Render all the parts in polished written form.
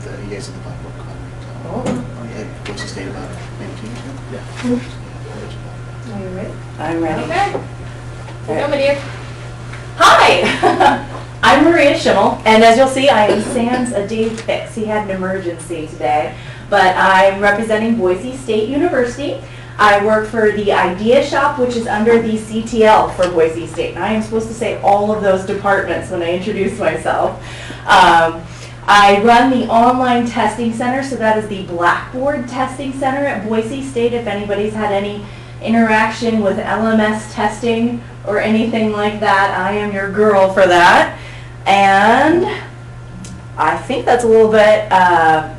with you guys at the Blackboard Con. At Boise State about maybe 2 years ago. Are you ready? I'm ready. Okay. Go, my dear. Hi! I'm Maria Shimel, and as you'll see, I am sans Dave Ficks. He had an emergency today, but I'm representing Boise State University. I work for the Idea Shop, which is under the CTL for Boise State, and I am supposed to say all of those departments when I introduce myself. I run the online testing center, so that is the Blackboard testing center at Boise State. If anybody's had any interaction with LMS testing or anything like that, I am your girl for that. And I think that's a little bit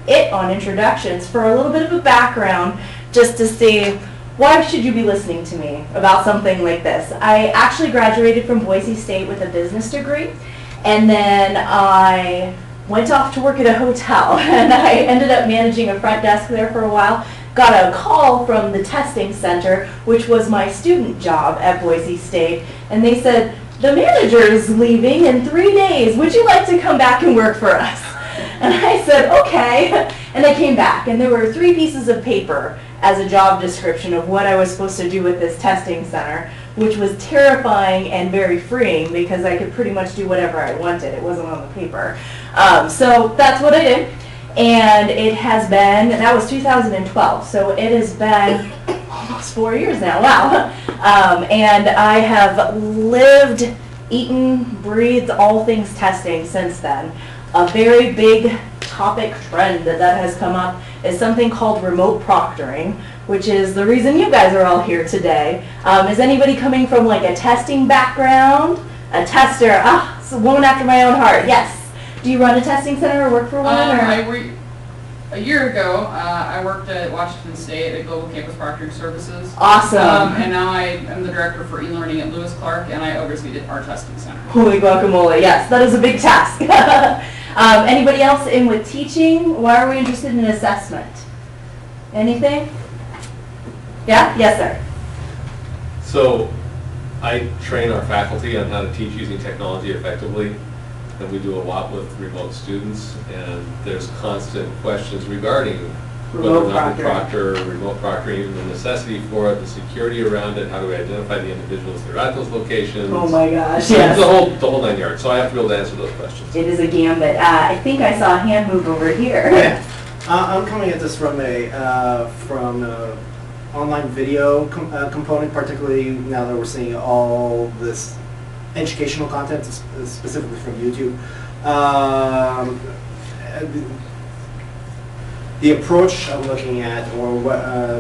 it on introductions. For a little bit of a background, just to see why should you be listening to me about something like this. I actually graduated from Boise State with a business degree, and then I went off to work at a hotel, and I ended up managing a front desk there for a while. Got a call from the testing center, which was my student job at Boise State, and they said, the manager is leaving in 3 days. Would you like to come back and work for us? And I said, okay. And I came back, and there were 3 pieces of paper as a job description of what I was supposed to do with this testing center, which was terrifying and very freeing because I could pretty much do whatever I wanted. It wasn't on the paper. So that's what I did. And it has been, that was 2012, so it has been almost 4 years now, wow. And I have lived, eaten, breathed all things testing since then. A very big topic trend that has come up is something called remote proctoring, which is the reason you guys are all here today. Is anybody coming from like a testing background? A tester, it's a woman after my own heart, yes. Do you run a testing center or work for one? A year ago, I worked at Washington State at Global Campus Proctoring Services. Awesome. And now I am the director for e-learning at Lewis Clark, and I oversee our testing center. Holy guacamole, yes, that is a big task. Anybody else in with teaching? Why are we interested in assessment? Anything? Yeah? Yes, sir. So I train our faculty on how to teach using technology effectively. And we do a lot with remote students, and there's constant questions regarding whether or not we proctor, remote proctoring, even the necessity for it, the security around it, how do we identify the individuals that are at those locations. Oh my gosh, So yes. the whole 9 yards. So I have to be able to answer those questions. It is a gambit. I think I saw a hand move over here. Yeah. I'm coming at this from a online video component, particularly now that we're seeing all this educational content, specifically from YouTube. The approach I'm looking at, or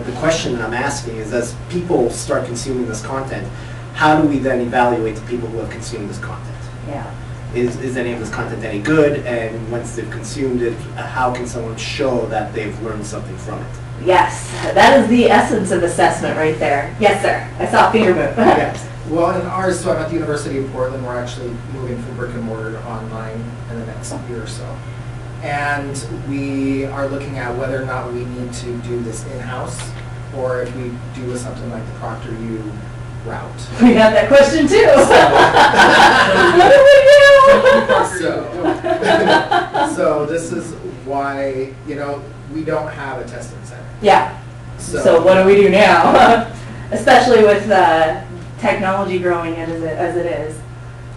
the question that I'm asking is, as people start consuming this content, how do we then evaluate the people who have consumed this content? Yeah. Is any of this content any good? And once they've consumed it, how can someone show that they've learned something from it? Yes, that is the essence of assessment right there. Yes, sir. I saw a finger move. Yes. Well, in ours, so I'm at the University of Portland, we're actually moving from brick and mortar to online in the next year or so. And we are looking at whether or not we need to do this in-house, or if we do something like the Proctor U route. We got that question too. What do we do? So this is why, we don't have a testing center. Yeah. So what do we do now? Especially with technology growing as it is.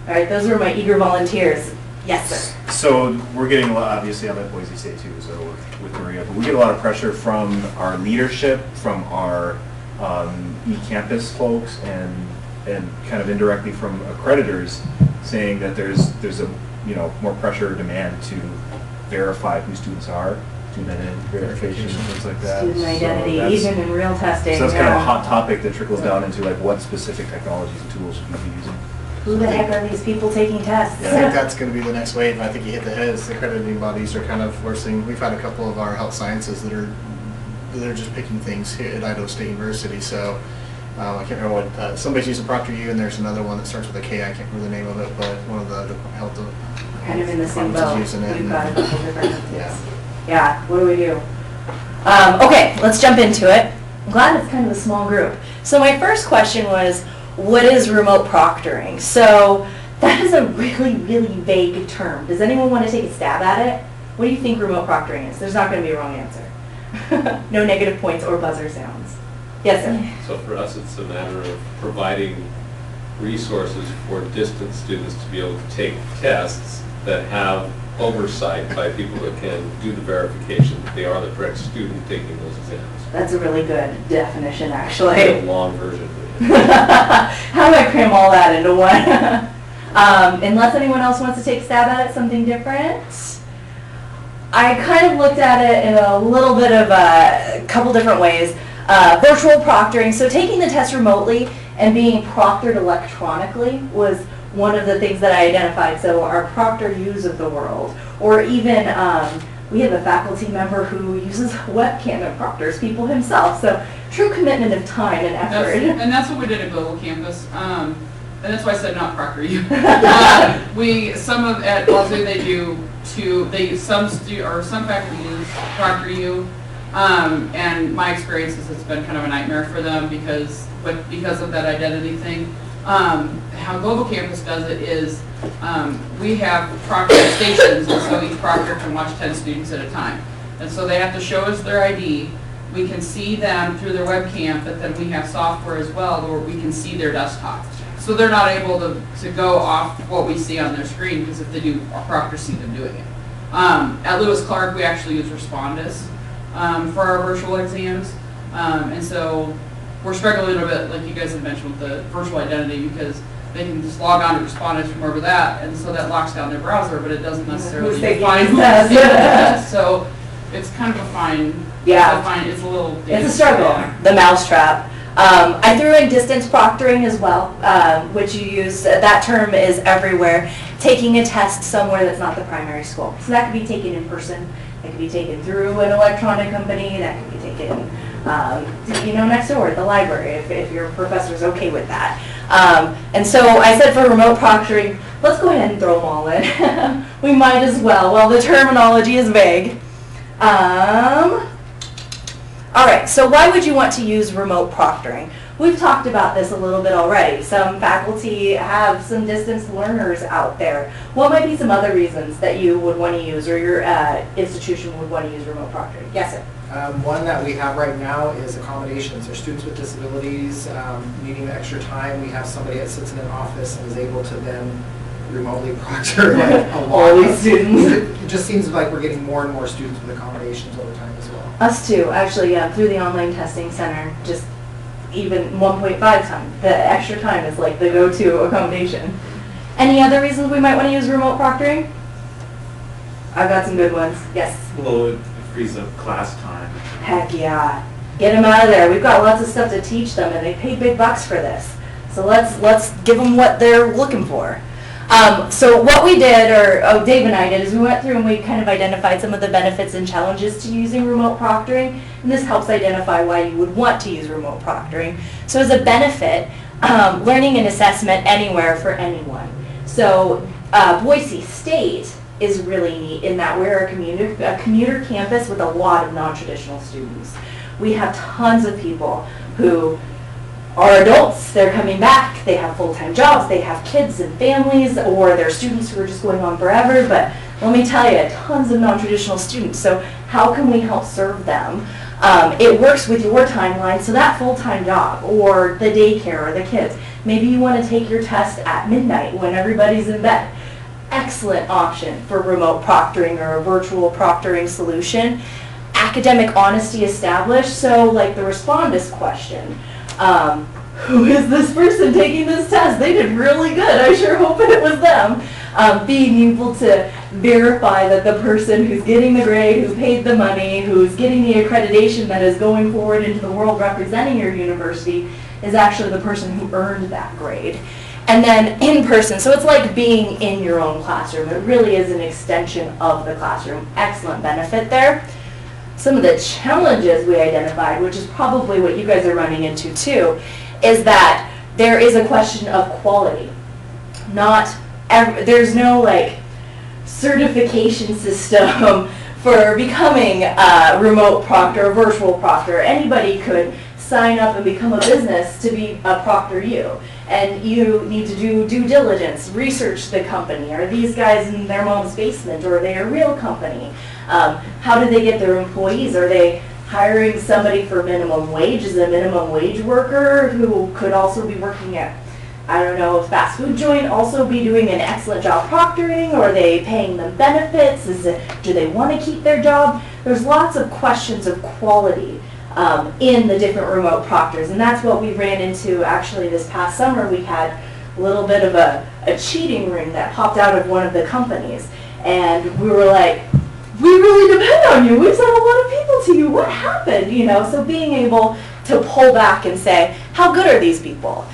All right, those were my eager volunteers. Yes, sir. So we're getting a lot, obviously I'm at Boise State too, so with Maria, but we get a lot of pressure from our leadership, from our e-campus folks, and kind of indirectly from accreditors, saying that there's a more pressure or demand to verify who students are, student identity verification, things like that. Student identity, so even in real testing. So that's kind of a hot topic that trickles down into like what specific technologies and tools should we be using. Who the heck are these people taking tests? I think that's going to be the next wave. I think you hit the head. The accrediting bodies are kind of forcing. We've had a couple of our health sciences that are just picking things here at Idaho State University. So I can't remember what somebody's using Proctor U, and there's another one that starts with a K. I can't remember the name of it, but one of the health kind of in the same departments boat. is using it. We've got a couple different. Yeah. Yeah. What do we do? Okay, let's jump into it. I'm glad it's kind of a small group. So my first question was, what is remote proctoring? So that is a really, really vague term. Does anyone want to take a stab at it? What do you think remote proctoring is? There's not going to be a wrong answer. No negative points or buzzer sounds. Yes, sir. So for us, it's a matter of providing resources for distance students to be able to take tests that have oversight by people that can do the verification that they are the correct student taking those exams. That's a really good definition, A actually. long version. How do I cram all that into one? Unless anyone else wants to take a stab at it, something different. I kind of looked at it in a little bit of a couple different ways. Virtual proctoring, so taking the test remotely and being proctored electronically was one of the things that I identified. So our Proctor U's of the world, or even we have a faculty member who uses webcam and proctors people himself. So true commitment of time and effort. And that's what we did at Global Campus. And that's why I said not Proctor U. At Wazoo they do some faculty use Proctor U. And my experience is it's been kind of a nightmare for them because of that identity thing. How Global Campus does it is we have proctor stations, and so each proctor can watch 10 students at a time. And so they have to show us their ID. We can see them through their webcam, but then we have software as well where we can see their desktop. So they're not able to go off what we see on their screen, because if they do, our proctors see them doing it. At Lewis Clark, we actually use Respondus for our virtual exams. And so we're struggling a bit, like you guys had mentioned, with the virtual identity, because they can just log on to Respondus from wherever that, and so that locks down their browser, but it doesn't necessarily define who's taking the test. So it's kind of a fine, it's a little dangerous. It's a struggle, the mousetrap. I threw in distance proctoring as well, which you use, that term is everywhere, taking a test somewhere that's not the primary school. So that could be taken in person, it could be taken through an electronic company, that could be taken next door at the library, if your professor's okay with that. And so I said for remote proctoring, let's go ahead and throw them all in. We might as well, while the terminology is vague. All right, so why would you want to use remote proctoring? We've talked about this a little bit already. Some faculty have some distance learners out there. What might be some other reasons that you would want to use, or your institution would want to use remote proctoring? Yes, sir. One that we have right now is accommodations. Our students with disabilities needing the extra time. We have somebody that sits in an office and is able to then remotely proctor like a lot all these students. It just seems like we're getting more and more students with accommodations over time as well. Us too, actually, through the online testing center, just even 1.5 times. The extra time is like the go-to accommodation. Any other reasons we might want to use remote proctoring? I've got some good ones. Yes. Well, it frees up class time. Heck yeah. Get them out of there. We've got lots of stuff to teach them, and they pay big bucks for this. So let's give them what they're looking for. So what we did, Dave and I did, is we went through and we kind of identified some of the benefits and challenges to using remote proctoring, and this helps identify why you would want to use remote proctoring. So as a benefit, learning and assessment anywhere for anyone. So Boise State is really neat in that we're a commuter campus with a lot of non-traditional students. We have tons of people who are adults, they're coming back, they have full-time jobs, they have kids and families, or they're students who are just going on forever, but let me tell you, tons of non-traditional students. So how can we help serve them? It works with your timeline, so that full-time job, or the daycare, or the kids. Maybe you want to take your test at midnight when everybody's in bed. Excellent option for remote proctoring or a virtual proctoring solution. Academic honesty established, so like the Respondus question. Who is this person taking this test? They did really good. I sure hope it was them. Being able to verify that the person who's getting the grade, who paid the money, who's getting the accreditation that is going forward into the world representing your university is actually the person who earned that grade. And then in person, so it's like being in your own classroom. It really is an extension of the classroom. Excellent benefit there. Some of the challenges we identified, which is probably what you guys are running into too, is that there is a question of quality. There's no like certification system for becoming a remote proctor or virtual proctor. Anybody could sign up and become a business to be a Proctor U. And you need to do due diligence, research the company. Are these guys in their mom's basement, or are they a real company? How do they get their employees? Are they hiring somebody for minimum wage? Is a minimum wage worker who could also be working at, I don't know, a fast food joint, also be doing an excellent job proctoring? Or are they paying them benefits? Do they want to keep their job? There's lots of questions of quality in the different remote proctors, and that's what we ran into actually this past summer. We had a little bit of a cheating ring that popped out of one of the companies, and we were like, we really depend on you. We've sent a lot of people to you. What happened? You know, so being able to pull back and say, how good are these people?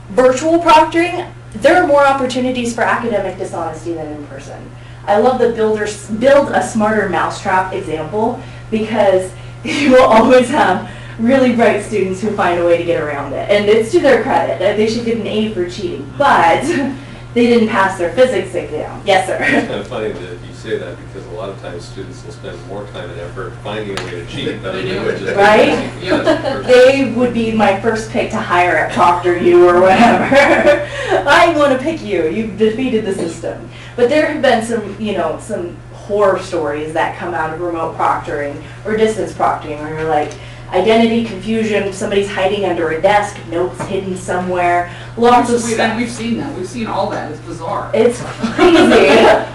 Virtual proctoring, there are more opportunities for academic dishonesty than in person. I love the build a smarter mousetrap example, because you will always have really bright students who find a way to get around it. And it's to their credit. They should get an A for cheating. But they didn't pass their physics exam. Yes, sir. It's kind of funny that you say that, because a lot of times students will spend more time and effort finding a way to cheat than They do. they would just. Right? Yeah. They would be my first pick to hire at Proctor U or whatever. I want to pick you. You've defeated the system. But there have been some horror stories that come out of remote proctoring or distance proctoring, where you're like, identity confusion, somebody's hiding under a desk, notes hidden somewhere, lots of stuff. And we've seen that. We've seen all that. It's bizarre. It's crazy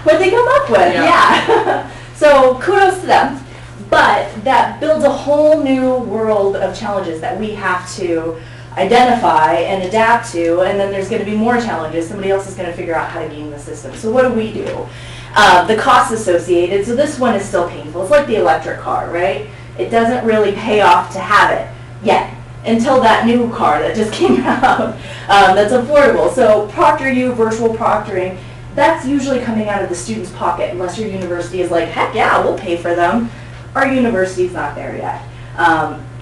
what they come up with, yeah. So kudos to them. But that builds a whole new world of challenges that we have to identify and adapt to, and then there's going to be more challenges. Somebody else is going to figure out how to game the system. So what do we do? The costs associated, so this one is still painful. It's like the electric car, right? It doesn't really pay off to have it yet, until that new car that just came out that's affordable. So Proctor U, virtual proctoring, that's usually coming out of the student's pocket, unless your university is like, heck yeah, we'll pay for them. Our university's not there yet.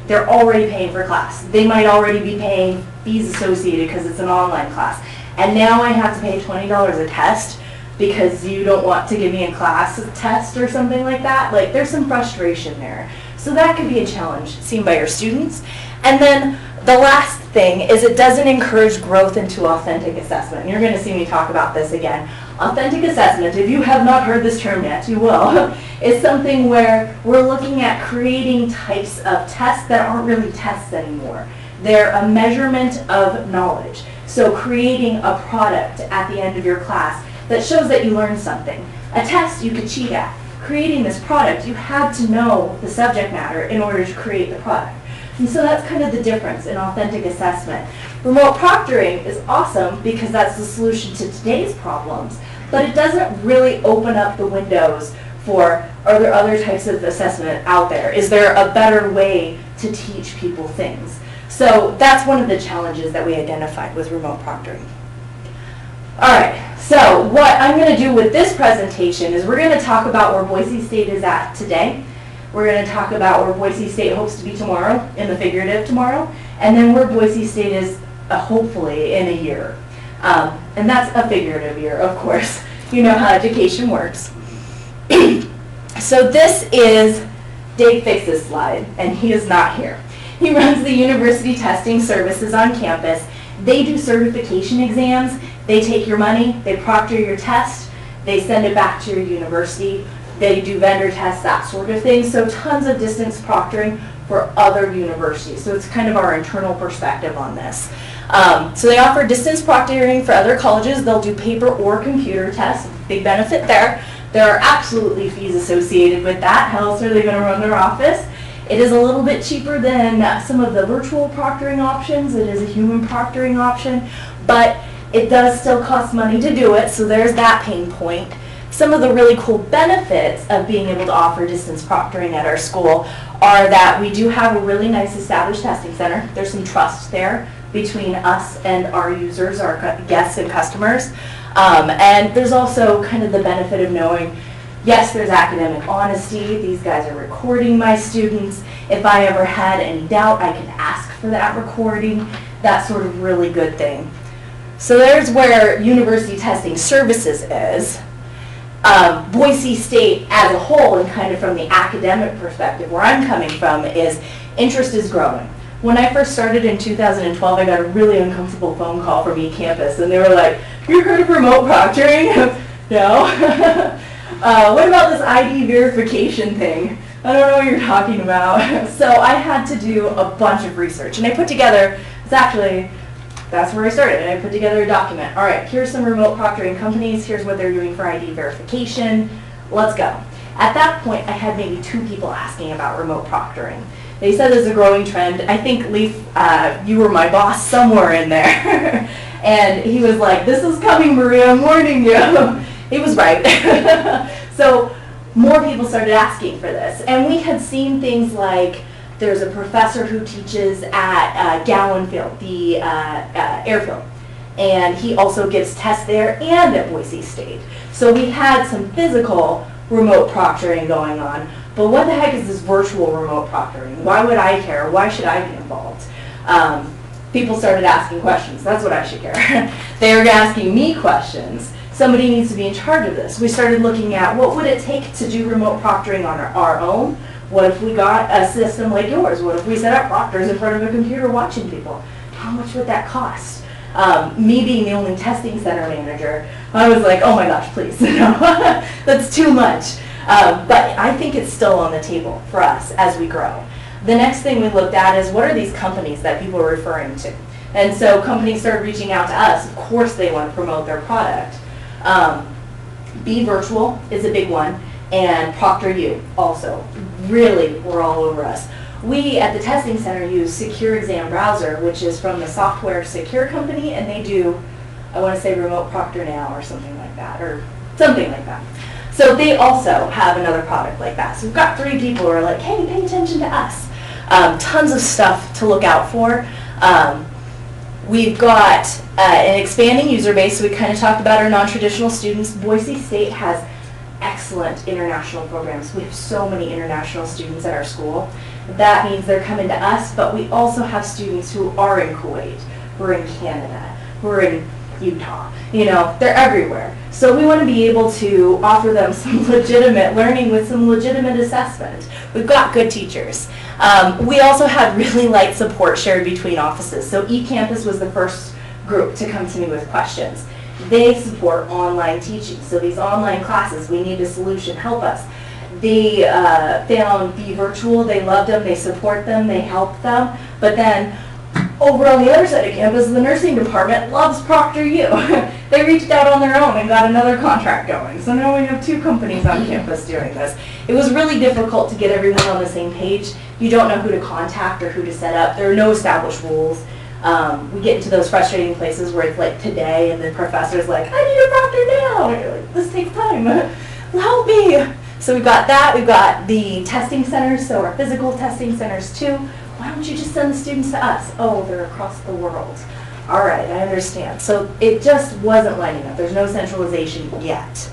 They're already paying for class. They might already be paying fees associated because it's an online class. And now I have to pay $20 a test because you don't want to give me a class test or something like that. Like, there's some frustration there. So that could be a challenge seen by your students. And then the last thing is it doesn't encourage growth into authentic assessment. And you're going to see me talk about this again. Authentic assessment, if you have not heard this term yet, you will, is something where we're looking at creating types of tests that aren't really tests anymore. They're a measurement of knowledge. So creating a product at the end of your class that shows that you learned something. A test you could cheat at. Creating this product, you had to know the subject matter in order to create the product. And so that's kind of the difference in authentic assessment. Remote proctoring is awesome because that's the solution to today's problems, but it doesn't really open up the windows for, are there other types of assessment out there? Is there a better way to teach people things? So that's one of the challenges that we identified with remote proctoring. All right, so what I'm going to do with this presentation is we're going to talk about where Boise State is at today. We're going to talk about where Boise State hopes to be tomorrow, in the figurative tomorrow, and then where Boise State is hopefully in a year. And that's a figurative year, of course. You know how education works. So this is Dave Ficks' slide, and he is not here. He runs the university testing services on campus. They do certification exams. They take your money, they proctor your test, they send it back to your university. They do vendor tests, that sort of thing. So tons of distance proctoring for other universities. So it's kind of our internal perspective on this. So they offer distance proctoring for other colleges. They'll do paper or computer tests. Big benefit there. There are absolutely fees associated with that. How else are they going to run their office? It is a little bit cheaper than some of the virtual proctoring options. It is a human proctoring option, but it does still cost money to do it, so there's that pain point. Some of the really cool benefits of being able to offer distance proctoring at our school are that we do have a really nice established testing center. There's some trust there between us and our users, our guests and customers. And there's also kind of the benefit of knowing, yes, there's academic honesty. These guys are recording my students. If I ever had any doubt, I can ask for that recording. That sort of really good thing. So there's where university testing services is. Boise State as a whole, and kind of from the academic perspective, where I'm coming from, is interest is growing. When I first started in 2012, I got a really uncomfortable phone call from eCampus, and they were like, "You heard of remote proctoring?" No. What about this ID verification thing? I don't know what you're talking about. So I had to do a bunch of research, and I put together, that's where I started, and I put together a document. All right, here's some remote proctoring companies, here's what they're doing for ID verification, let's go. At that point, I had maybe 2 people asking about remote proctoring. They said there's a growing trend. I think, Leaf, you were my boss somewhere in there. And he was like, "This is coming, Maria, I'm warning you." He was right. So more people started asking for this. And we had seen things like, there's a professor who teaches at Gowan Field, the airfield. And he also gives tests there and at Boise State. So we had some physical remote proctoring going on. But what the heck is this virtual remote proctoring? Why would I care? Why should I be involved? People started asking questions. That's what I should care. They were asking me questions. Somebody needs to be in charge of this. We started looking at what would it take to do remote proctoring on our own? What if we got a system like yours? What if we set up proctors in front of a computer watching people? How much would that cost? Me being the only testing center manager, I was like, oh my gosh, please, that's too much. But I think it's still on the table for us as we grow. The next thing we looked at is, what are these companies that people are referring to? And so companies started reaching out to us. Of course they want to promote their product. Be Virtual is a big one, and Proctor U also really were all over us. We at the testing center use Secure Exam Browser, which is from the Software Secure company, and they do, I want to say Remote Proctor Now or something like that, or something like that. So they also have another product like that. So we've got 3 people who are like, hey, pay attention to us. Tons of stuff to look out for. We've got an expanding user base. So we kind of talked about our non-traditional students. Boise State has excellent international programs. We have so many international students at our school. That means they're coming to us, but we also have students who are in Kuwait, who are in Canada, who are in Utah. They're everywhere. So we want to be able to offer them some legitimate learning with some legitimate assessment. We've got good teachers. We also had really light support shared between offices. So eCampus was the first group to come to me with questions. They support online teaching. So these online classes, we need a solution, help us. They found Be Virtual, they loved them, they support them, they help them. But then over on the other side of campus, the nursing department loves Proctor U. They reached out on their own and got another contract going. So now we have 2 companies on campus doing this. It was really difficult to get everyone on the same page. You don't know who to contact or who to set up. There are no established rules. We get into those frustrating places where it's like today and the professor's like, I need a Proctor now. And you're like, this takes time. Help me. So we've got that. We've got the testing centers, so our physical testing centers too. Why don't you just send the students to us? Oh, they're across the world. All right, I understand. So it just wasn't lining up. There's no centralization yet.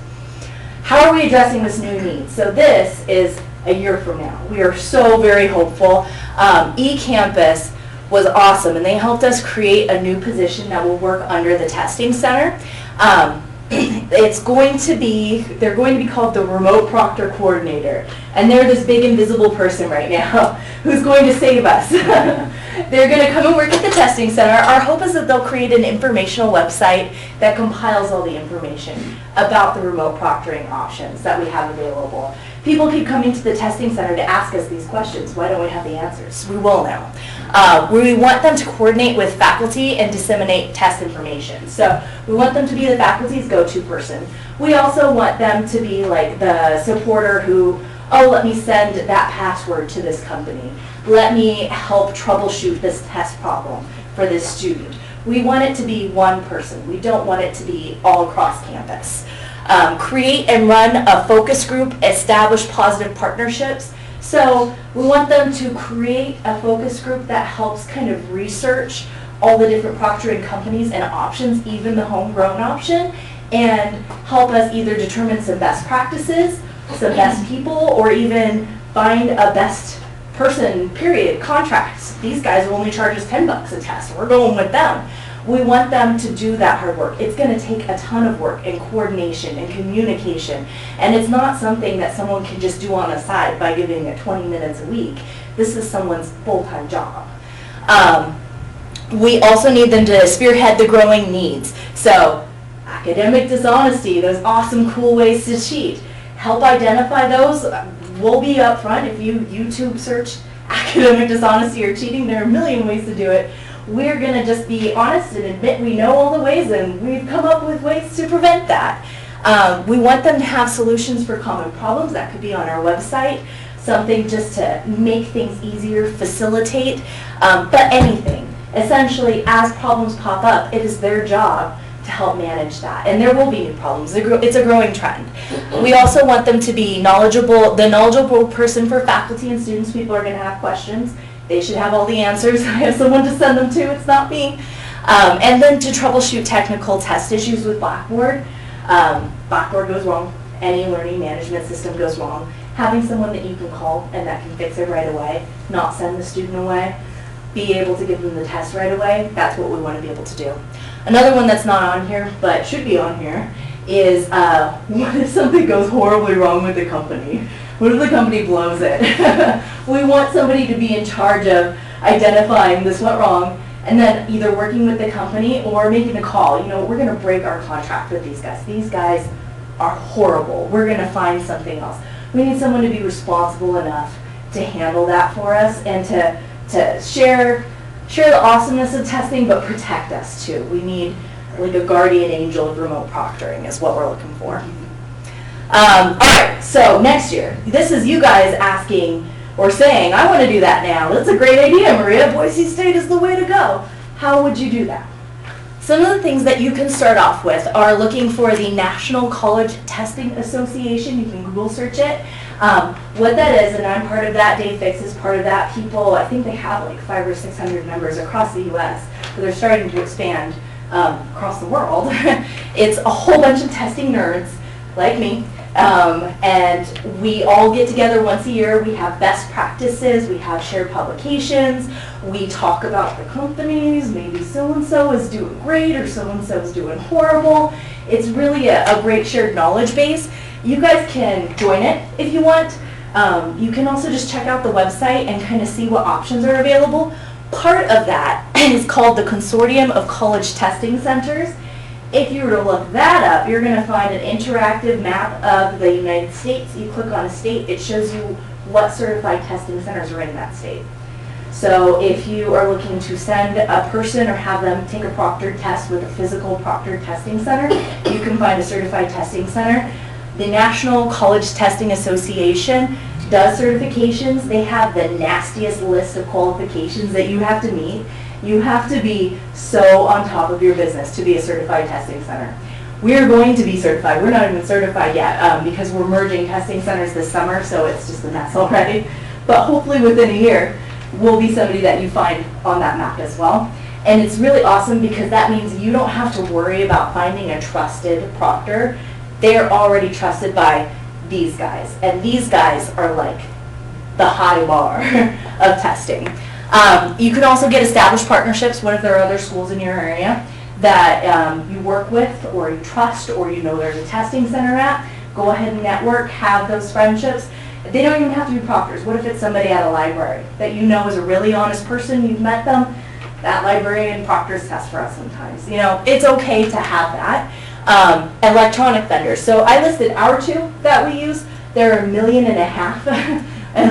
How are we addressing this new need? So this is a year from now. We are so very hopeful. eCampus was awesome, and they helped us create a new position that will work under the testing center. They're going to be called the Remote Proctor Coordinator. And they're this big invisible person right now who's going to save us. They're going to come and work at the testing center. Our hope is that they'll create an informational website that compiles all the information about the remote proctoring options that we have available. People keep coming to the testing center to ask us these questions. Why don't we have the answers? We will now. We want them to coordinate with faculty and disseminate test information. So we want them to be the faculty's go-to person. We also want them to be like the supporter who, oh, let me send that password to this company. Let me help troubleshoot this test problem for this student. We want it to be one person. We don't want it to be all across campus. Create and run a focus group, establish positive partnerships. So we want them to create a focus group that helps kind of research all the different proctoring companies and options, even the homegrown option, and help us either determine some best practices, some best people, or even find a best person, period, contracts. These guys will only charge us $10 a test. We're going with them. We want them to do that hard work. It's going to take a ton of work and coordination and communication. And it's not something that someone can just do on the side by giving it 20 minutes a week. This is someone's full-time job. We also need them to spearhead the growing needs. So academic dishonesty, those awesome, cool ways to cheat. Help identify those. We'll be up front. If you YouTube search academic dishonesty or cheating, there are a million ways to do it. We're going to just be honest and admit we know all the ways, and we've come up with ways to prevent that. We want them to have solutions for common problems. That could be on our website, something just to make things easier, facilitate, but anything. Essentially, as problems pop up, it is their job to help manage that. And there will be new problems. It's a growing trend. We also want them to be knowledgeable, the knowledgeable person for faculty and students. People are going to have questions. They should have all the answers. I have someone to send them to. It's not me. And then to troubleshoot technical test issues with Blackboard. Blackboard goes wrong. Any learning management system goes wrong. Having someone that you can call and that can fix it right away, not send the student away, be able to give them the test right away, that's what we want to be able to do. Another one that's not on here, but should be on here, is what if something goes horribly wrong with the company? What if the company blows it? We want somebody to be in charge of identifying this went wrong, and then either working with the company or making a call. You know, we're going to break our contract with these guys. These guys are horrible. We're going to find something else. We need someone to be responsible enough to handle that for us and to share the awesomeness of testing, but protect us too. We need like a guardian angel of remote proctoring is what we're looking for. All right, so next year, this is you guys asking or saying, I want to do that now. That's a great idea, Maria. Boise State is the way to go. How would you do that? Some of the things that you can start off with are looking for the National College Testing Association. You can Google search it. What that is, and I'm part of that, Dave Ficks is part of that. People, I think they have like 500 or 600 members across the U.S., but they're starting to expand across the world. It's a whole bunch of testing nerds like me, and we all get together once a year. We have best practices, we have shared publications, we talk about the companies, maybe so-and-so is doing great or so-and-so is doing horrible. It's really a great shared knowledge base. You guys can join it if you want. You can also just check out the website and kind of see what options are available. Part of that is called the Consortium of College Testing Centers. If you were to look that up, you're going to find an interactive map of the United States. You click on a state, it shows you what certified testing centers are in that state. So if you are looking to send a person or have them take a proctored test with a physical proctored testing center, you can find a certified testing center. The National College Testing Association does certifications. They have the nastiest list of qualifications that you have to meet. You have to be so on top of your business to be a certified testing center. We're going to be certified. We're not even certified yet because we're merging testing centers this summer, so it's just a mess already. But hopefully within a year, we'll be somebody that you find on that map as well. And it's really awesome because that means you don't have to worry about finding a trusted proctor. They're already trusted by these guys. And these guys are like the high bar of testing. You can also get established partnerships. What if there are other schools in your area that you work with or you trust or you know there's a testing center at? Go ahead and network, have those friendships. They don't even have to be proctors. What if it's somebody at a library that you know is a really honest person, you've met them? That librarian proctors test for us sometimes. You know, it's okay to have that. Electronic vendors. So I listed our two that we use. There are 1.5 million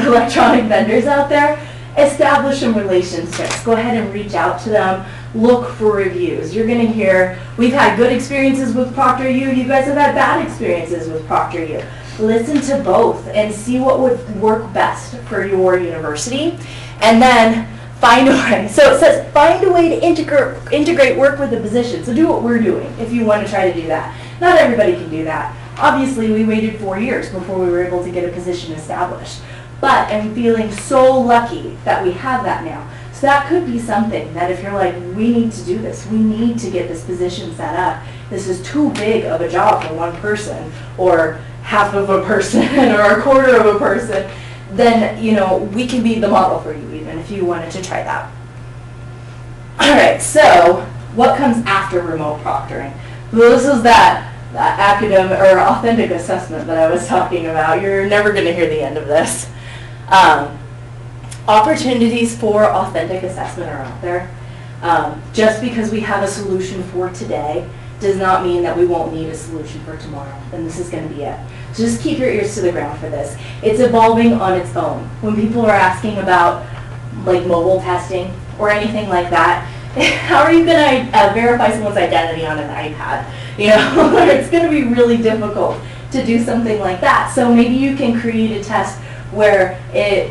electronic vendors out there. Establish some relationships. Go ahead and reach out to them. Look for reviews. You're going to hear, we've had good experiences with ProctorU. You guys have had bad experiences with ProctorU. Listen to both and see what would work best for your university. And then find a way. So it says find a way to integrate work with the position. So do what we're doing if you want to try to do that. Not everybody can do that. Obviously, we waited 4 years before we were able to get a position established. But I'm feeling so lucky that we have that now. So that could be something that if you're like, we need to do this, we need to get this position set up. This is too big of a job for one person or half of a person or a quarter of a person, then, you know, we can be the model for you even if you wanted to try that. All right, so what comes after remote proctoring? Well, this is that academic or authentic assessment that I was talking about. You're never going to hear the end of this. opportunities for authentic assessment are out there. Just because we have a solution for today does not mean that we won't need a solution for tomorrow, and this is going to be it. So just keep your ears to the ground for this. It's evolving on its own. When people are asking about like mobile testing or anything like that, how are you going to verify someone's identity on an iPad? You know, it's going to be really difficult to do something like that. So maybe you can create a test where it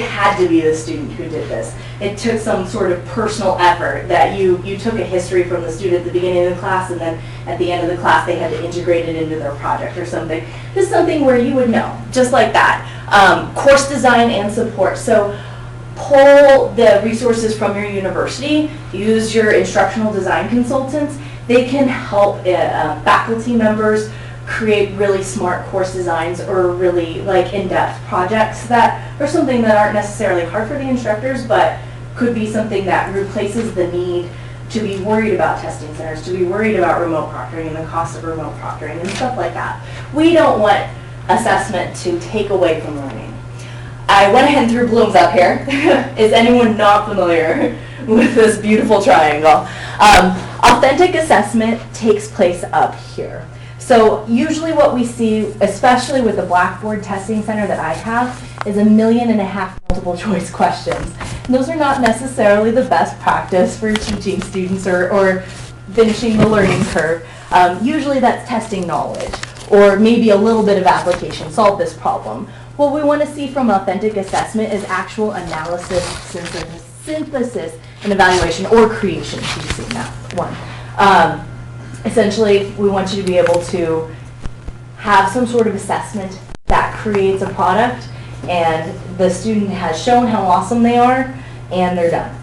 had to be the student who did this. It took some sort of personal effort that you took a history from the student at the beginning of the class, and then at the end of the class they had to integrate it into their project or something. Just something where you would know, just like that. Course design and support. So pull the resources from your university, use your instructional design consultants. They can help faculty members create really smart course designs or really like in-depth projects that are something that aren't necessarily hard for the instructors, but could be something that replaces the need to be worried about testing centers, to be worried about remote proctoring and the cost of remote proctoring and stuff like that. We don't want assessment to take away from learning. I went ahead and threw blooms up here. Is anyone not familiar with this beautiful triangle? Authentic assessment takes place up here. So usually what we see, especially with the Blackboard testing center that I have, is 1.5 million multiple choice questions. And those are not necessarily the best practice for teaching students or finishing the learning curve. Usually that's testing knowledge or maybe a little bit of application, solve this problem. What we want to see from authentic assessment is actual analysis, synthesis, and evaluation, or creation, if you've seen that one. Essentially, we want you to be able to have some sort of assessment that creates a product, and the student has shown how awesome they are, and they're done.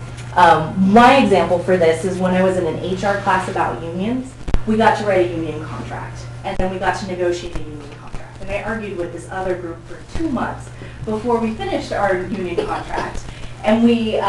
My example for this is when I was in an HR class about unions, we got to write a union contract, and then we got to negotiate a union contract. And I argued with this other group for 2 months before we finished our union contract, and we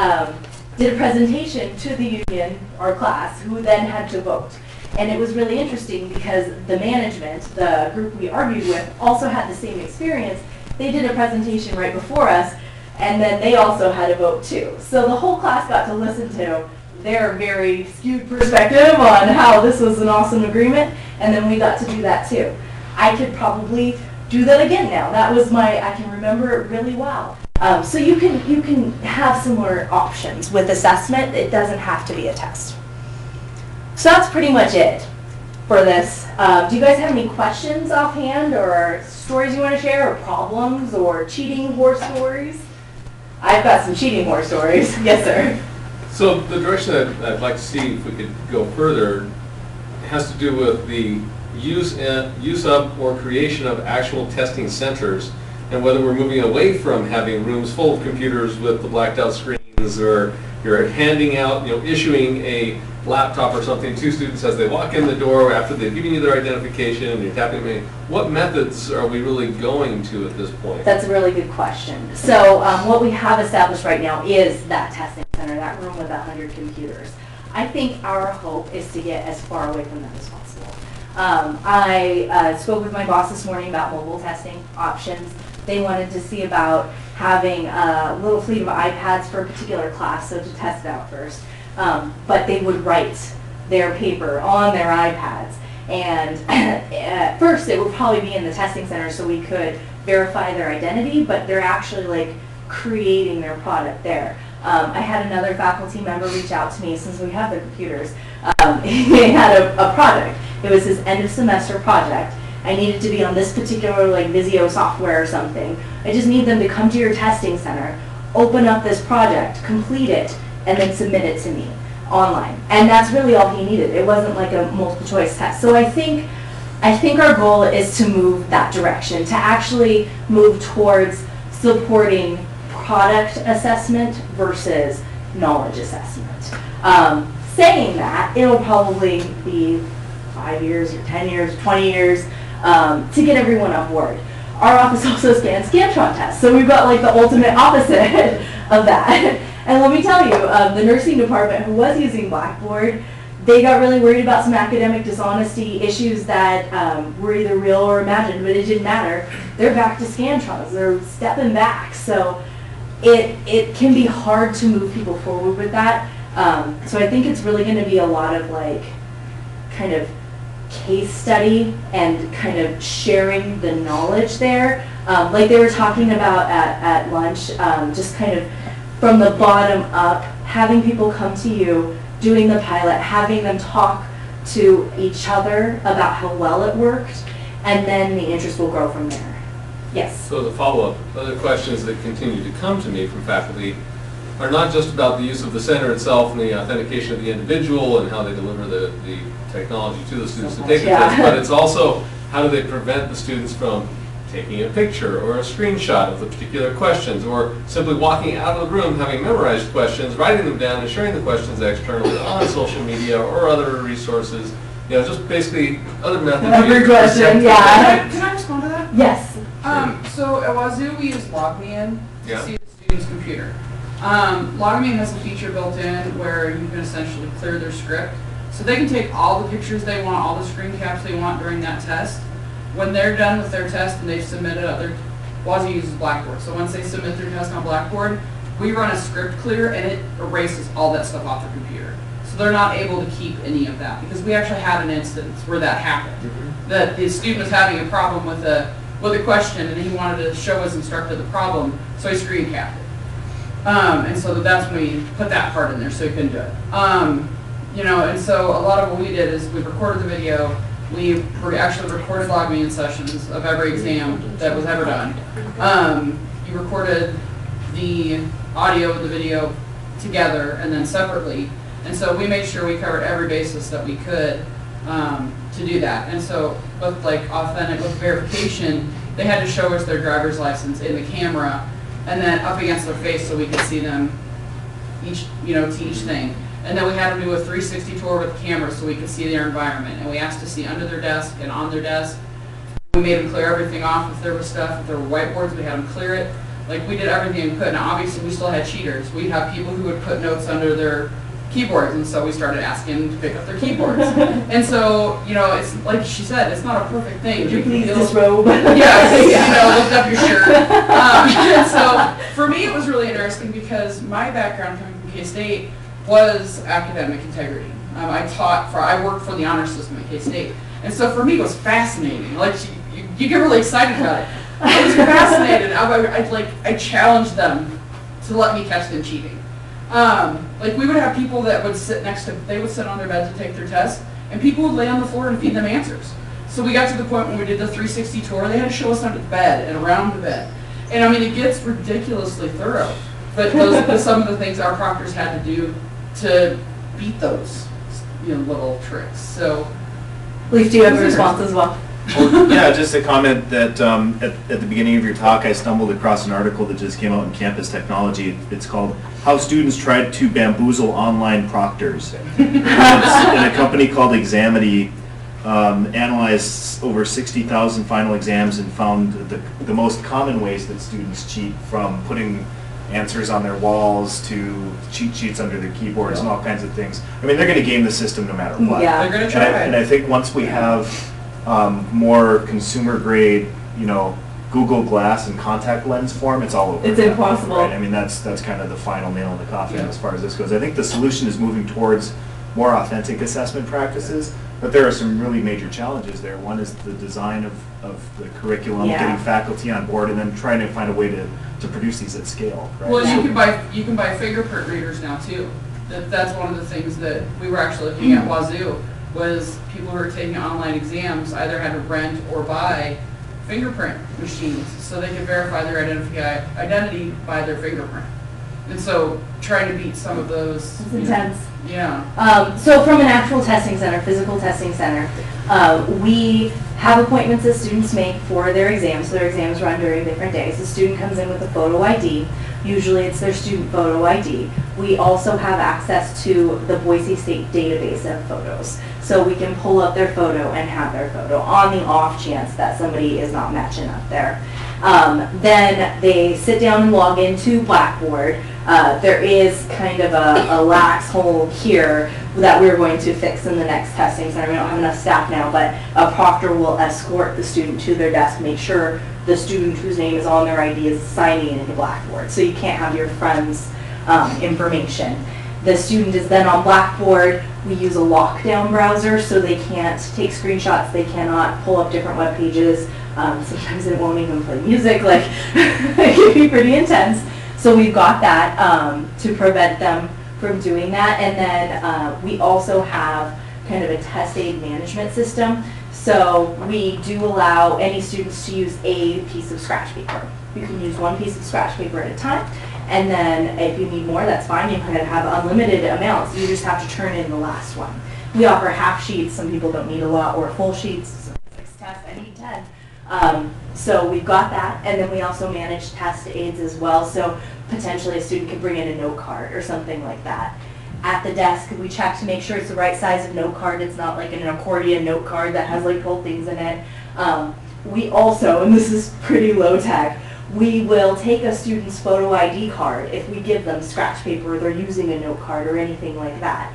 did a presentation to the union, our class, who then had to vote. And it was really interesting because the management, the group we argued with, also had the same experience. They did a presentation right before us, and then they also had a vote too. So the whole class got to listen to their very skewed perspective on how this was an awesome agreement, and then we got to do that too. I could probably do that again now. That was I can remember it really well. So you can have similar options with assessment. It doesn't have to be a test. So that's pretty much it for this. Do you guys have any questions offhand or stories you want to share or problems or cheating horror stories? I've got some cheating horror stories. Yes, sir. So the direction that I'd like to see if we could go further has to do with the use of or creation of actual testing centers, and whether we're moving away from having rooms full of computers with the blacked out screens, or you're handing out, issuing a laptop or something to students as they walk in the door after they've given you their identification and you're tapping them. What methods are we really going to at this point? That's a really good question. So what we have established right now is that testing center, that room with 100 computers. I think our hope is to get as far away from that as possible. I spoke with my boss this morning about mobile testing options. They wanted to see about having a little fleet of iPads for a particular class, so to test it out first. But they would write their paper on their iPads. And at first it would probably be in the testing center so we could verify their identity, but they're actually like creating their product there. I had another faculty member reach out to me since we have the computers. He had a project. It was his end of semester project. I needed to be on this particular like Visio software or something. I just need them to come to your testing center, open up this project, complete it, and then submit it to me online. And that's really all he needed. It wasn't like a multiple choice test. So I think our goal is to move that direction, to actually move towards supporting product assessment versus knowledge assessment. Saying that, it'll probably be 5 years or 10 years, 20 years to get everyone on board. Our office also scans Scantron tests, so we've got like the ultimate opposite of that. And let me tell you, the nursing department who was using Blackboard, they got really worried about some academic dishonesty issues that were either real or imagined, but it didn't matter. They're back to Scantrons. They're stepping back. So it can be hard to move people forward with that. So I think it's really going to be a lot of like kind of case study and kind of sharing the knowledge there. Like they were talking about at lunch, just kind of from the bottom up, having people come to you, doing the pilot, having them talk to each other about how well it worked, and then the interest will grow from there. Yes? So the follow-up, other questions that continue to come to me from faculty are not just about the use of the center itself and the authentication of the individual and how they deliver the technology to the students to take the test, but it's also how do they prevent the students from taking a picture or a screenshot of the particular questions, or simply walking out of the room having memorized questions, writing them down and sharing the questions externally on social media or other resources. You know, just basically other methods. Every question, yeah. Can I respond to that? Yes. So at Wazoo, we use LogMeIn to Yeah. see the student's computer. LogMeIn has a feature built in where you can essentially clear their script. So they can take all the pictures they want, all the screen caps they want during that test. When they're done with their test and they've submitted Wazoo uses Blackboard. So once they submit their test on Blackboard, we run a script clear and it erases all that stuff off their computer. So they're not able to keep any of that, because we actually had an instance where that happened. That the student was having a problem with a question and he wanted to show his instructor the problem, so he screen capped it. And so that's when we put that part in there, so he couldn't do it. You know, and so a lot of what we did is we recorded the video. We actually recorded LogMeIn sessions of every exam that was ever done. You recorded the audio and the video together and then separately. And so we made sure we covered every basis that we could to do that. And so with like with verification, they had to show us their driver's license in the camera and then up against their face so we could see them each, you know, to each thing. And then we had them do a 360 tour with the camera so we could see their environment. And we asked to see under their desk and on their desk. We made them clear everything off. If there was stuff, if there were whiteboards, we had them clear it. Like, we did everything we could. Now, obviously, we still had cheaters. We'd have people who would put notes under their keyboards, and so we started asking them to pick up their keyboards. And so, you know, it's like she said, it's not a perfect thing. Would you please disrobe? Yeah, you know, lift up your shirt. So for me, it was really interesting because my background coming from K-State was academic integrity. I worked for the honor system at K-State. And so for me, it was fascinating. Like, you get really excited about it. I was fascinated. I challenged them to let me catch them cheating. Like, we would have people that would sit they would sit on their bed to take their test, and people would lay on the floor and feed them answers. So we got to the point when we did the 360 tour, they had to show us under the bed and around the bed. And I mean, it gets ridiculously thorough. But those are some of the things our proctors had to do to beat those, you know, little tricks. So, Please do have a response as well. Well, yeah, just a comment that at the beginning of your talk, I stumbled across an article that just came out in Campus Technology. It's called "How Students Tried to Bamboozle Online Proctors." And a company called Examity analyzed over 60,000 final exams and found the most common ways that students cheat, from putting answers on their walls to cheat sheets under their keyboards and all kinds of things. I mean, they're going to game the system no matter what. Yeah. they're going to try. And I think once we have more consumer grade, you know, Google Glass and contact lens form, it's all over. It's impossible. Right? I mean, that's kind of the final nail in the coffin as far as this goes. I think the solution is moving towards more authentic assessment practices, but there are some really major challenges there. One is the design of the curriculum, Yeah. getting faculty on board, and then trying to find a way to produce these at scale. Right? Well, you can buy fingerprint readers now too. That's one of the things that we were actually looking at Wazoo, was people who are taking online exams either had to rent or buy fingerprint machines so they could verify their identity by their fingerprint. And so trying to beat some of those. It's intense. Yeah. So from an actual testing center, physical testing center, we have appointments that students make for their exams. So their exams run during different days. The student comes in with a photo ID. Usually it's their student photo ID. We also have access to the Boise State database of photos. So we can pull up their photo and have their photo on the off chance that somebody is not matching up there. Then they sit down and log into Blackboard. There is kind of a lax hole here that we're going to fix in the next testing center. We don't have enough staff now, but a proctor will escort the student to their desk, make sure the student whose name is on their ID is signing into Blackboard. So you can't have your friend's information. The student is then on Blackboard. We use a lockdown browser, so they can't take screenshots, they cannot pull up different web pages. Sometimes it won't even play music, like it can be pretty intense. So we've got that to prevent them from doing that. And then we also have kind of a test aid management system. So we do allow any students to use a piece of scratch paper. You can use one piece of scratch paper at a time. And then if you need more, that's fine. You can have unlimited amounts. You just have to turn in the last one. We offer half sheets. Some people don't need a lot, or full sheets. 6 tests, I need 10. So we've got that. And then we also manage test aids as well. So potentially a student could bring in a note card or something like that. At the desk, we check to make sure it's the right size of note card. It's not like an accordion note card that has like 12 things in it. We also, and this is pretty low tech, we will take a student's photo ID card if we give them scratch paper or they're using a note card or anything like that.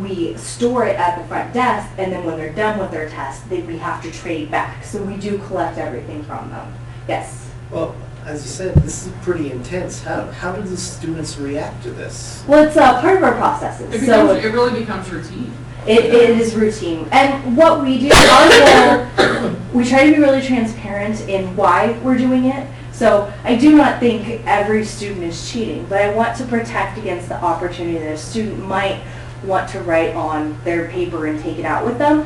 We store it at the front desk, and then when they're done with their test, we have to trade back. So we do collect everything from them. Yes? Well, as you said, this is pretty intense. How do the students react to this? Well, it's part of our processes. It really becomes routine. It is routine. And what we do, our goal, we try to be really transparent in why we're doing it. So I do not think every student is cheating, but I want to protect against the opportunity that a student might want to write on their paper and take it out with them.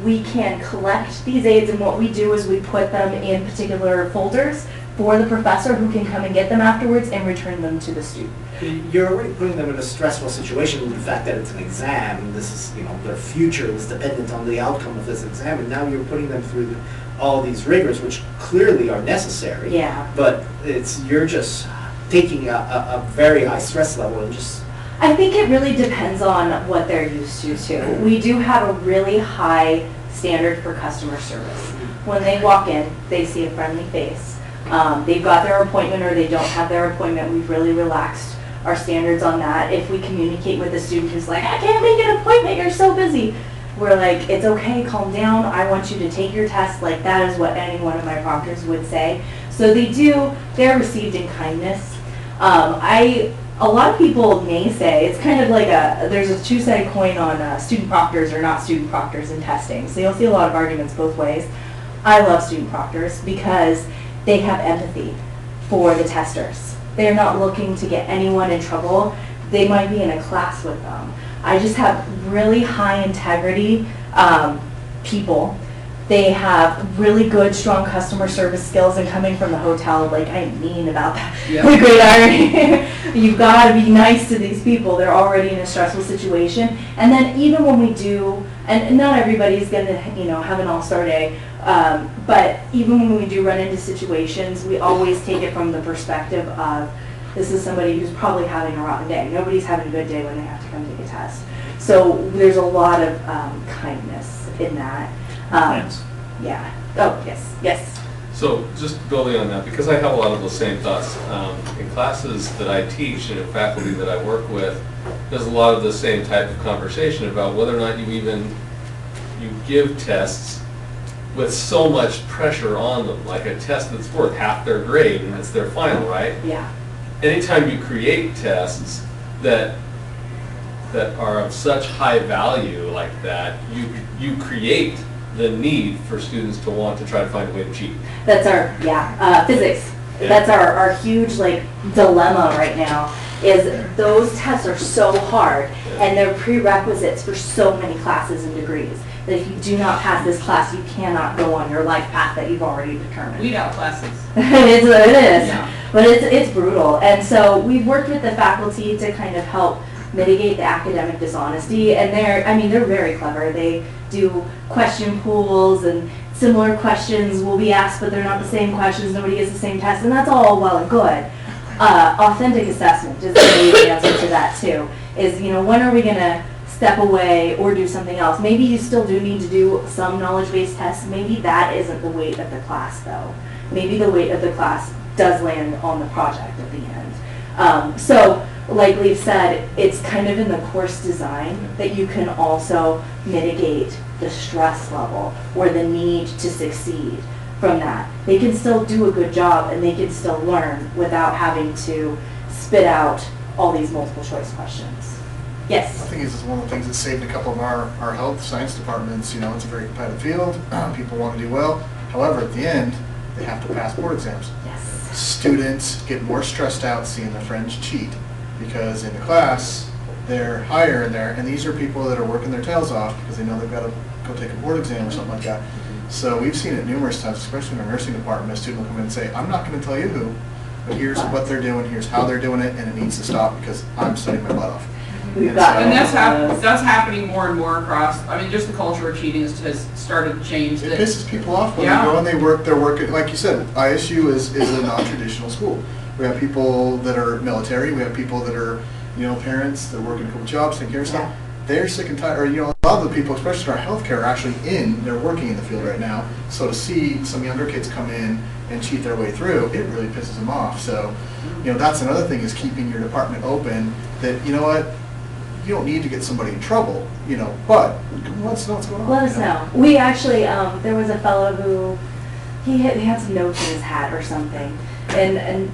We can collect these aids, and what we do is we put them in particular folders for the professor, who can come and get them afterwards and return them to the student. You're already putting them in a stressful situation with the fact that it's an exam. This is, their future is dependent on the outcome of this exam, and now you're putting them through all these rigors, which clearly are necessary. Yeah. But you're just taking a very high stress level and just... I think it really depends on what they're used to, too. We do have a really high standard for customer service. When they walk in, they see a friendly face. They've got their appointment or they don't have their appointment. We've really relaxed our standards on that. If we communicate with a student who's like, I can't make an appointment, you're so busy, we're like, it's okay, calm down. I want you to take your test. Like, that is what any one of my proctors would say. So they're received in kindness. A lot of people may say, it's kind of like there's a two-sided coin on student proctors or not student proctors in testing. So you'll see a lot of arguments both ways. I love student proctors because they have empathy for the testers. They're not looking to get anyone in trouble. They might be in a class with them. I just have really high integrity people. They have really good, strong customer service skills, and coming from the hotel, like, I'm mean about that. Yeah. The great irony. You've got to be nice to these people. They're already in a stressful situation. And then even when we do, and not everybody's going to, have an all-star day, but even when we do run into situations, we always take it from the perspective of, this is somebody who's probably having a rotten day. Nobody's having a good day when they have to come take a test. So there's a lot of kindness in that. Thanks. Yeah. Oh, yes. So just building on that, because I have a lot of those same thoughts, in classes that I teach and in faculty that I work with, there's a lot of the same type of conversation about whether or not you give tests with so much pressure on them, like a test that's worth half their grade and it's their final, right? Yeah. Anytime you create tests that are of such high value like that, you create the need for students to want to try to find a way to cheat. That's our, physics. Yeah. That's our huge, dilemma right now, is those tests are so hard, and they're prerequisites for so many classes and degrees, that if you do not pass this class, you cannot go on your life path that you've already determined. Weed out classes. It is. Yeah. But it's brutal. And so we've worked with the faculty to kind of help mitigate the academic dishonesty, and they're very clever. They do question pools, and similar questions will be asked, but they're not the same questions. Nobody gets the same test, and that's all well and good. Authentic assessment is the answer to that too. Is, when are we going to step away or do something else? Maybe you still do need to do some knowledge-based tests. Maybe that isn't the weight of the class, though. Maybe the weight of the class does land on the project at the end. So, like we've said, it's kind of in the course design that you can also mitigate the stress level or the need to succeed. from that. They can still do a good job and they can still learn without having to spit out all these multiple choice questions. I Yes? think this is one of the things that saved a couple of our health science departments. You know, it's a very competitive field. People want to do well. However, at the end, they have to pass board exams. Yes. Students get more stressed out seeing their friends cheat because in the class, they're higher in there, and these are people that are working their tails off because they know they've got to go take a board exam or something like that. So we've seen it numerous times, especially in our nursing department, a student will come in and say, I'm not going to tell you who, but here's what they're doing, here's how they're doing it, and it needs to stop because I'm studying my butt off. We've got. And that's happening more and more across, I mean, just the culture of cheating has started to change. It that- pisses people off when Yeah. they go and they're working, like you said, ISU is a non-traditional school. We have people that are military, we have people that are, you know, parents that work in a couple jobs, taking care of stuff. They're sick and tired, or, you know, a lot of the people, especially in our healthcare, are actually they're working in the field right now. So to see some younger kids come in and cheat their way through, it really pisses them off. So, you know, that's another thing is keeping your department open that, you know what, you don't need to get somebody in trouble, you know, but let us know what's going on. Let us you know. We actually, there was a fellow who, he had some notes in his hat or something, and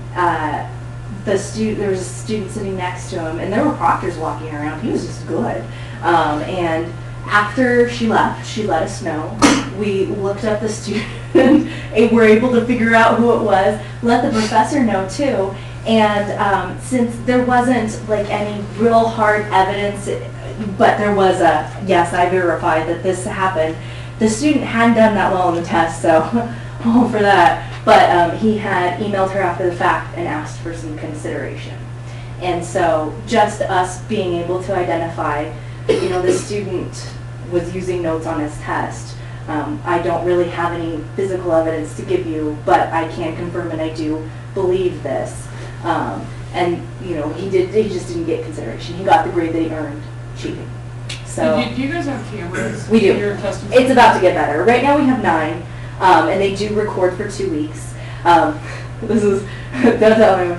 there was a student sitting next to him, and there were proctors walking around. He was just good. And after she left, she let us know. We looked up the student and were able to figure out who it was, let the professor know too. And since there wasn't like any real hard evidence, but there was yes, I verified that this happened. The student hadn't done that well on the test, so all for that. But he had emailed her after the fact and asked for some consideration. And so just us being able to identify, you know, the student was using notes on his test. I don't really have any physical evidence to give you, but I can confirm and I do believe this. And you know, he just didn't get consideration. He got the grade that he earned cheating. So Do you guys have cameras? We do. in your testing it's center? about to get better. Right now we have 9, and they do record for 2 weeks. This is, don't tell anyone.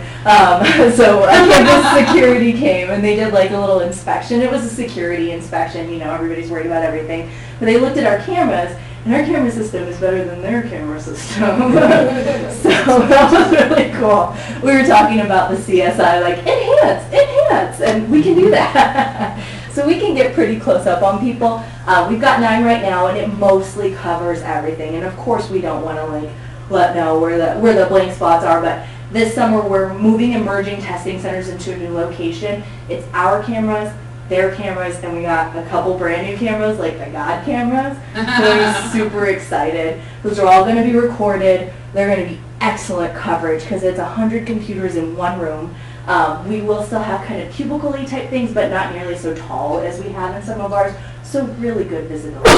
So campus security came and they did like a little inspection. It was a security inspection, you know, everybody's worried about everything. But they looked at our cameras, and our camera system is better than their camera system. So that was really cool. We were talking about the CSI, like, enhance, and we can do that. So we can get pretty close up on people. We've got 9 right now, and it mostly covers everything. And of course, we don't want to like let know where the blank spots are, but this summer we're moving and merging testing centers into a new location. It's our cameras, their cameras, and we got a couple brand new cameras, like the God cameras. So we're super excited. Those are all going to be recorded. They're going to be excellent coverage because it's 100 computers in one room. We will still have kind of cubicle-y type things, but not nearly so tall as we have in some of ours. So really good visibility.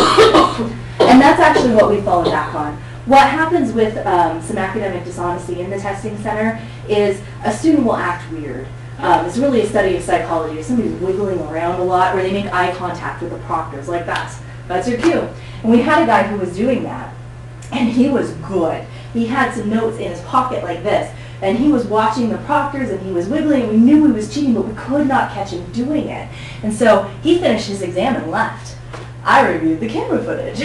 And that's actually what we fall back on. What happens with some academic dishonesty in the testing center is a student will act weird. It's really a study of psychology. If somebody's wiggling around a lot or they make eye contact with the proctors, like that's your cue. And we had a guy who was doing that, and he was good. He had some notes in his pocket like this, and he was watching the proctors and he was wiggling, and we knew he was cheating, but we could not catch him doing it. And so he finished his exam and left. I reviewed the camera footage.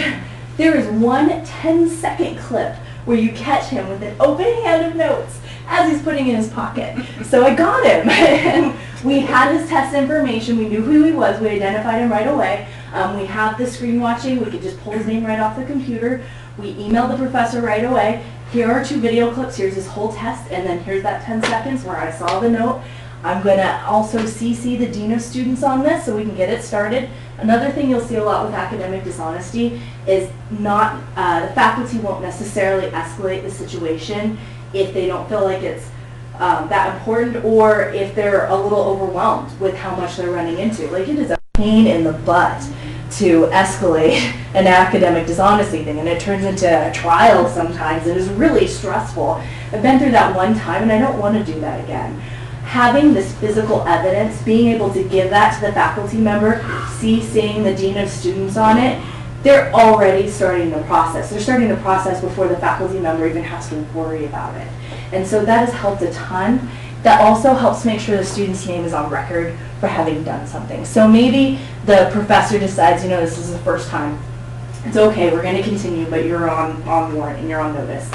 There is one 10-second clip where you catch him with an open hand of notes as he's putting in his pocket. So I got him. And we had his test information. We knew who he was. We identified him right away. We have the screen watching. We could just pull his name right off the computer. We emailed the professor right away. Here are 2 video clips. Here's his whole test. And then here's that 10 seconds where I saw the note. I'm going to also CC the dean of students on this so we can get it started. Another thing you'll see a lot with academic dishonesty is not, the faculty won't necessarily escalate the situation if they don't feel like it's that important, or if they're a little overwhelmed with how much they're running into. Like, it is a pain in the butt to escalate an academic dishonesty thing, and it turns into a trial sometimes. It is really stressful. I've been through that one time, and I don't want to do that again. Having this physical evidence, being able to give that to the faculty member, CCing the dean of students on it, they're already starting the process. They're starting the process before the faculty member even has to worry about it. And so that has helped a ton. That also helps make sure the student's name is on record for having done something. So maybe the professor decides, you know, this is the first time It's okay, we're going to continue, but you're on warrant and you're on notice.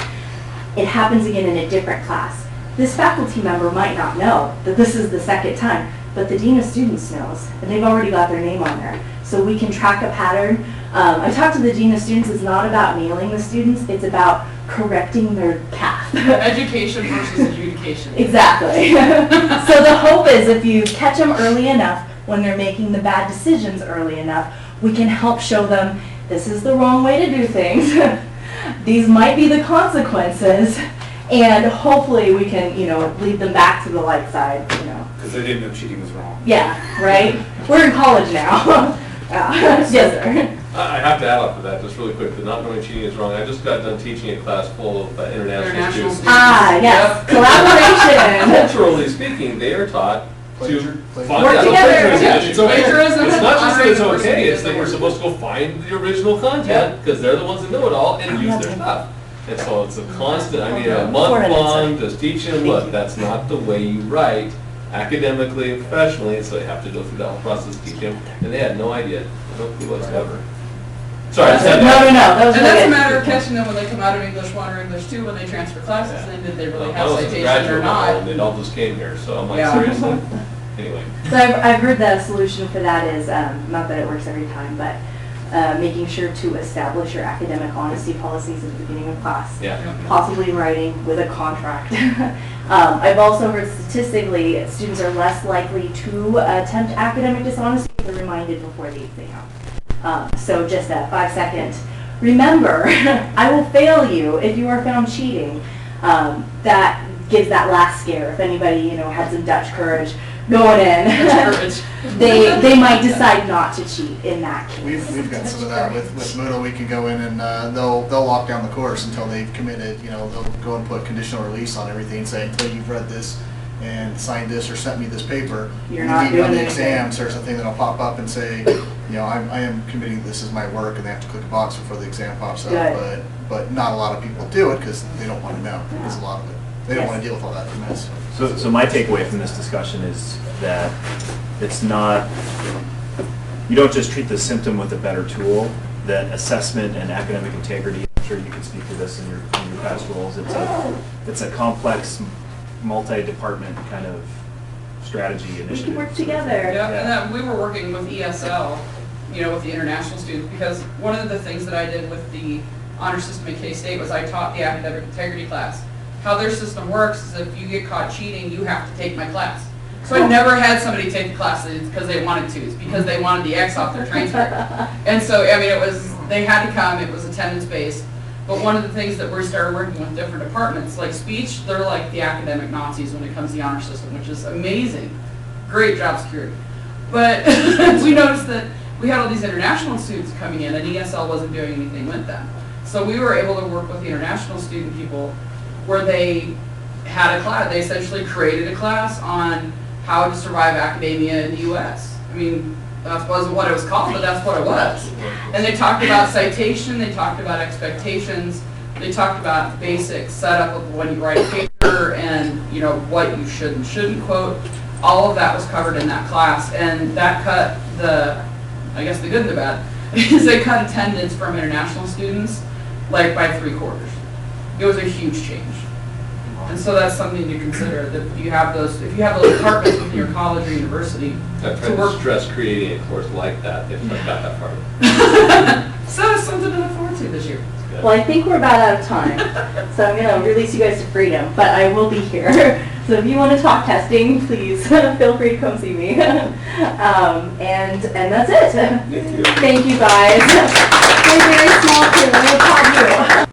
It happens again in a different class. This faculty member might not know that this is the second time, but the dean of students knows, and they've already got their name on there. So we can track a pattern. I talked to the dean of students. It's not about nailing the students, it's about correcting their path. Education versus adjudication. Exactly. So the hope is if you catch them early enough, when they're making the bad decisions early enough, we can help show them this is the wrong way to do things. These might be the consequences, and hopefully we can, lead them back to the light side, Because they didn't know cheating was wrong. Yeah, right? We're in college now. Yes, sir. I have to add up to that just really quick. The not knowing cheating is wrong. I just got done teaching a class full of international International students. students. Ah, yes, collaboration. Culturally speaking, they are taught to Work together. It's okay. Plagiarism It's not just that it's is okay, it's that honoring we're the supposed to go find the original content, because they're the ones that know it all and use their stuff. And so it's a constant, a month long, just teaching them, look, that's not the way you write academically and professionally, and so they have to go through that whole process to teach them, and they had no idea, no clue whatsoever. Sorry, I said No, that. that was And that's really a good. matter of catching them when they come out of English 1 or English 2, when they transfer classes, and did they really have I was at the citation graduate or level, not? and they all just came here, so I'm like, Yeah. seriously? Anyway. So I've heard the solution for that is, not that it works every time, but making sure to establish your academic honesty policies at the beginning of class. Yeah. Possibly in writing with a contract. I've also heard statistically students are less likely to attempt academic dishonesty if they're reminded before the exam. So just a 5-second, remember, I will fail you if you are found cheating. That gives that last scare. If anybody, had some Dutch courage going in, Courage. they might decide not to cheat in that case. We've got some of that with Moodle. We can go in and they'll lock down the course until they've committed. They'll go and put conditional release on everything, say until you've read this and signed this or sent me this paper. You're you not need to run doing the anything. exams or something that'll pop up and say, I am committing this as my work, and they have to click a box before the exam pops up. Good. But not a lot of people do it because they don't want to know. There's a lot of it. They don't Yes. want to deal with all that mess. So my takeaway from this discussion is that it's not, you don't just treat the symptom with a better tool, that assessment and academic integrity, I'm sure you can speak to this in your past roles, it's a complex, multi-department kind of strategy We initiative. can work together. Yeah, and then we were working with ESL, with the international students, because one of the things that I did with the honor system at K-State was I taught the academic integrity class. How their system works is if you get caught cheating, you have to take my class. So I never had somebody take the class because they wanted to, it's because they wanted the X off their transcript. And so, they had to come, it was attendance based. But one of the things that we started working with different departments, like speech, they're like the academic Nazis when it comes to the honor system, which is amazing. Great job security. But we noticed that we had all these international students coming in and ESL wasn't doing anything with them. So we were able to work with the international student people where they had a class, they essentially created a class on how to survive academia in the U.S. That wasn't what it was called, but that's what it was. And they talked about citation, they talked about expectations, they talked about basic setup of when you write a paper and, what you should and shouldn't quote. All of that was covered in that class, and that cut the good and the bad, is they cut attendance from international students by 3/4. It was a huge change. And so that's something to consider, that if you have those departments within your college or university I've to tried to work. stress creating a course like that, if I got that far. Yeah. So that's something to look forward to this year. Well, I think we're about out of time, so I'm going to release you guys to freedom, but I will be here. So if you want to talk testing, please feel free to come see me. And that's it. Thank you. Thank you, guys. Very, very small crew. We'll applaud you.